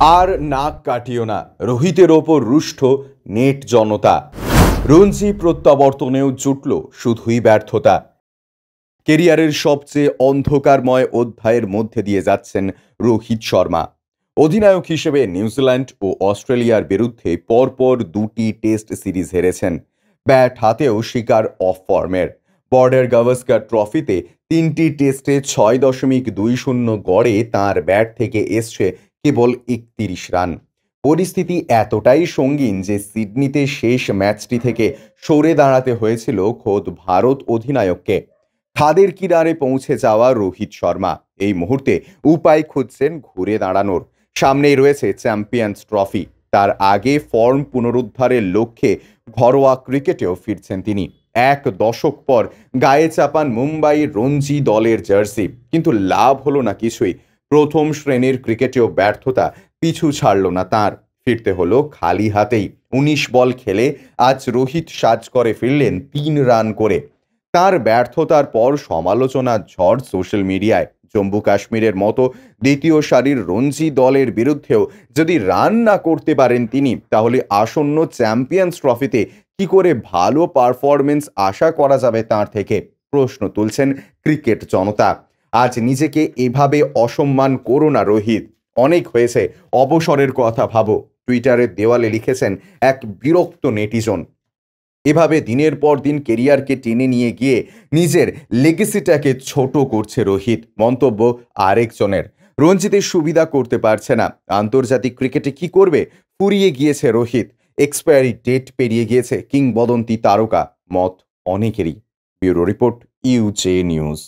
আর নাক কাটিও না, রোহিতের ওপর রুষ্ট নেট জনতা। রঞ্জি প্রত্যাবর্তনেও জুটল শুধুই ব্যর্থতা। কেরিয়ারের সবচেয়ে অন্ধকারময় অধ্যায়ের মধ্যে দিয়ে যাচ্ছেন রোহিত শর্মা। অধিনায়ক হিসেবে নিউজিল্যান্ড ও অস্ট্রেলিয়ার বিরুদ্ধে পরপর দুটি টেস্ট সিরিজ হেরেছেন। ব্যাট হাতেও শিকার অফ ফর্মের। বর্ডার গাভাস্কার ট্রফিতে 3টি টেস্টে 6.20 গড়ে তাঁর ব্যাট থেকে এসছে কেবল 31 রান। পরিস্থিতি এতটাই সঙ্গীন যে সিডনিতে শেষ ম্যাচটি থেকে সরে দাঁড়াতে হয়েছিল খোদ ভারত অধিনায়ককে। খাদের কিনারে পৌঁছে যাওয়া রোহিত শর্মা এই মুহূর্তে উপায় খুঁজছেন ঘুরে দাঁড়ানোর। সামনেই রয়েছে চ্যাম্পিয়ন্স ট্রফি। তার আগে ফর্ম পুনরুদ্ধারের লক্ষ্যে ঘরোয়া ক্রিকেটেও ফিরছেন তিনি। 1 দশক পর গায়ে চাপান মুম্বাই রঞ্জি দলের জার্সি, কিন্তু লাভ হলো না কিছুই। প্রথম শ্রেণীর ক্রিকেটেও ব্যর্থতা পিছু ছাড়ল না তাঁর। ফিরতে হলো খালি হাতেই। 19 বল খেলে আজ রোহিত সাজ করে ফিরলেন 3 রান করে। তার ব্যর্থতার পর সমালোচনার ঝড় সোশ্যাল মিডিয়ায়। জম্মু কাশ্মীরের মতো দ্বিতীয় সারির রঞ্জি দলের বিরুদ্ধেও যদি রান না করতে পারেন তিনি, তাহলে আসন্ন চ্যাম্পিয়ন্স ট্রফিতে কি করে ভালো পারফরমেন্স আশা করা যাবে তার থেকে, প্রশ্ন তুলছেন ক্রিকেট জনতা। আজ নিজেকে এভাবে অসম্মান করো না রোহিত, অনেক হয়েছে, অবসরের কথা ভাবো, টুইটারের দেওয়ালে লিখেছেন এক বিরক্ত নেটিজন। এভাবে দিনের পর দিন কেরিয়ারকে টেনে নিয়ে গিয়ে নিজের লেগেসিটাকে ছোট করছে রোহিত। মন্তব্য আরেকজনের, রঞ্জিতের সুবিধা করতে পারছে না, আন্তর্জাতিক ক্রিকেটে কি করবে, ফুরিয়ে গিয়েছে রোহিত, এক্সপায়ারি ডেট পেরিয়ে গিয়েছে কিংবদন্তি তারকা। মত অনেকেরই। ব্যুরো রিপোর্ট, ইউজে নিউজ।